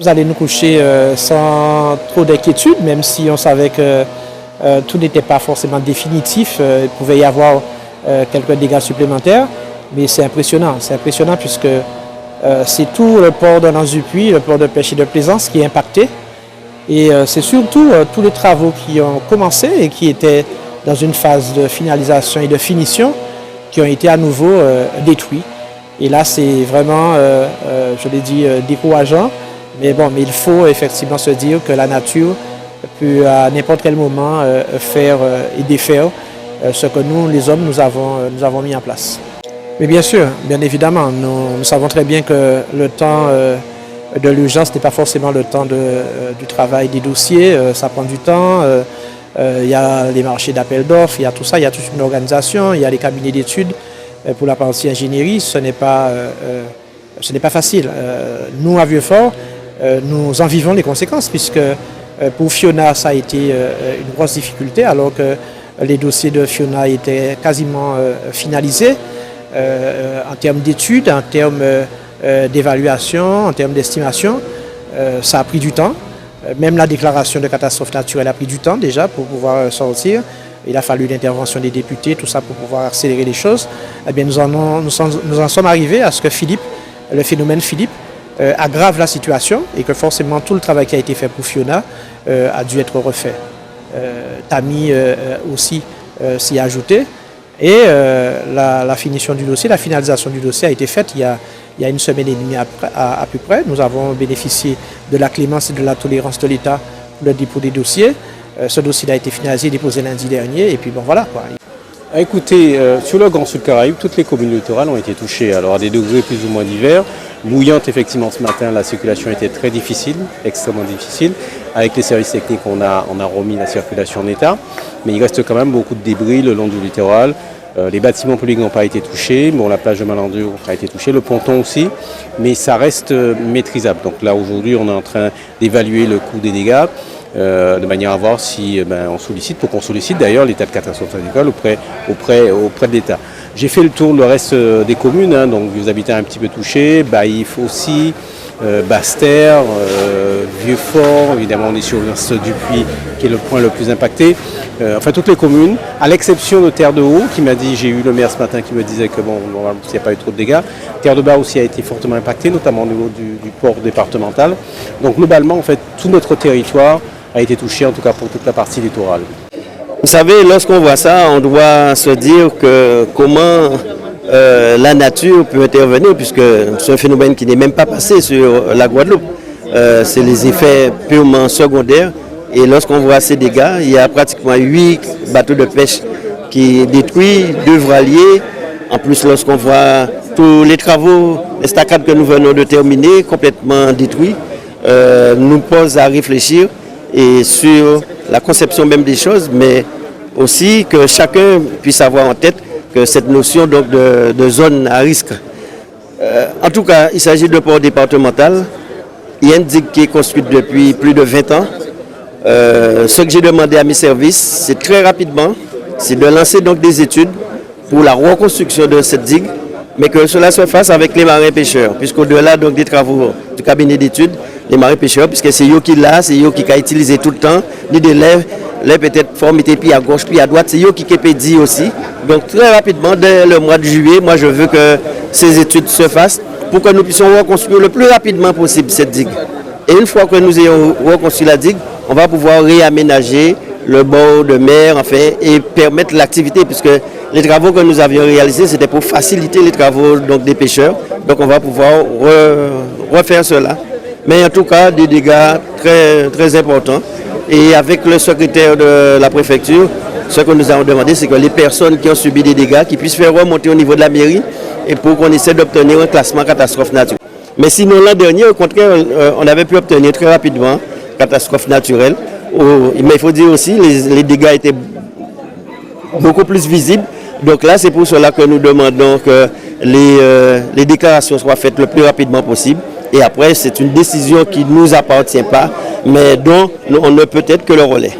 Nous allons nous coucher sans trop d'inquiétude, même si on savait que tout n'était pas forcément définitif. Il pouvait y avoir quelques dégâts supplémentaires, mais c'est impressionnant puisque c'est tout le port de Nance-du-Puy, le port de pêche et de plaisance qui est impacté. Et c'est surtout tous les travaux qui ont commencé et qui étaient dans une phase de finalisation et de finition qui ont été à nouveau détruits. Et là, c'est vraiment, je l'ai dit, décourageant. Mais bon, il faut effectivement se dire que la nature peut à n'importe quel moment faire et défaire ce que nous, les hommes, nous avons mis en place. Mais bien sûr, bien évidemment, nous savons très bien que le temps de l'urgence n'est pas forcément le temps du travail des dossiers. Ça prend du temps. Il y a les marchés d'appel d'offres, il y a tout ça, il y a toute une organisation, il y a les cabinets d'études pour la partie ingénierie. Ce n'est pas facile. Nous, à Vieux-Fort, nous en vivons les conséquences, puisque pour Fiona, ça a été une grosse difficulté, alors que les dossiers de Fiona étaient quasiment finalisés en termes d'études, en termes d'évaluation, en termes d'estimation. Ça a pris du temps. Même la déclaration de catastrophe naturelle a pris du temps déjà pour pouvoir sortir. Il a fallu l'intervention des députés, tout ça pour pouvoir accélérer les choses. Eh bien, nous en sommes arrivés à ce que le phénomène Philippe, aggrave la situation et que forcément tout le travail qui a été fait pour Fiona a dû être refait. Tami aussi s'y a ajouté et la finition du dossier, la finalisation du dossier a été faite il y a une semaine et demie à peu près. Nous avons bénéficié de la clémence et de la tolérance de l'État pour le dépôt des dossiers. Ce dossier a été finalisé, déposé lundi dernier et puis bon voilà quoi. Écoutez, sur le Grand Sud Caraïbe, toutes les communes littorales ont été touchées, alors à des degrés plus ou moins divers. Mouillante, effectivement, ce matin, la circulation était très difficile, extrêmement difficile. Avec les services techniques, on a remis la circulation en état. Mais il reste quand même beaucoup de débris le long du littoral. Les bâtiments publics n'ont pas été touchés. Bon, la plage de Malandure a été touchée, le ponton aussi. Mais ça reste maîtrisable. Donc là, aujourd'hui, on est en train d'évaluer le coût des dégâts. De manière à voir si on sollicite, pour qu'on sollicite d'ailleurs l'état de catastrophe agricole auprès de l'État. J'ai fait le tour le reste des communes, hein, donc vous habitez un petit peu touché, Baïf aussi, Basse-Terre, Vieux-Fort, évidemment on est sur Nance-du-Puy qui est le point le plus impacté. Enfin toutes les communes, à l'exception de Terre-de-Haut qui m'a dit, j'ai eu le maire ce matin qui me disait que bon, il n'y a pas eu trop de dégâts. Terre-de-Bas aussi a été fortement impacté, notamment au niveau du port départemental. Donc globalement en fait tout notre territoire a été touché, en tout cas pour toute la partie littorale. Vous savez, lorsqu'on voit ça, on doit se dire que comment la nature peut intervenir, puisque c'est un phénomène qui n'est même pas passé sur la Guadeloupe. C'est les effets purement secondaires. Et lorsqu'on voit ces dégâts, il y a pratiquement 8 bateaux de pêche qui détruits, 2 voiliers. En plus, lorsqu'on voit tous les travaux, les stacades que nous venons de terminer, complètement détruits, nous pose à réfléchir et sur la conception même des choses, mais aussi que chacun puisse avoir en tête que cette notion donc, de zone à risque. En tout cas, il s'agit de port départemental. Il y a une digue qui est construite depuis plus de 20 ans. Ce que j'ai demandé à mes services, c'est très rapidement, c'est de lancer donc des études pour la reconstruction de cette digue, mais que cela se fasse avec les marins pêcheurs, puisqu'au-delà donc des travaux du cabinet d'études, les marins pêcheurs, puisque c'est eux qui l'a, c'est eux qui ont utilisé tout le temps, ni des lèvres, les peut-être formité puis à gauche, puis à droite, c'est eux qui pédit aussi. Donc très rapidement, dès le mois de juillet, moi je veux que ces études se fassent pour que nous puissions reconstruire le plus rapidement possible cette digue. Et une fois que nous ayons reconstruit la digue, on va pouvoir réaménager le bord de mer, enfin, et permettre l'activité, puisque les travaux que nous avions réalisés, c'était pour faciliter les travaux donc, des pêcheurs. Donc on va pouvoir refaire cela. Mais en tout cas, des dégâts très, très importants. Et avec le secrétaire de la préfecture, ce que nous avons demandé, c'est que les personnes qui ont subi des dégâts, qui puissent faire remonter au niveau de la mairie, et pour qu'on essaie d'obtenir un classement catastrophe naturelle. Mais sinon, l'an dernier, au contraire, on avait pu obtenir très rapidement catastrophe naturelle. Mais il faut dire aussi, les dégâts étaient beaucoup plus visibles. Donc là, c'est pour cela que nous demandons que les déclarations soient faites le plus rapidement possible. Et après, c'est une décision qui ne nous appartient pas, mais dont on ne peut être que le relais.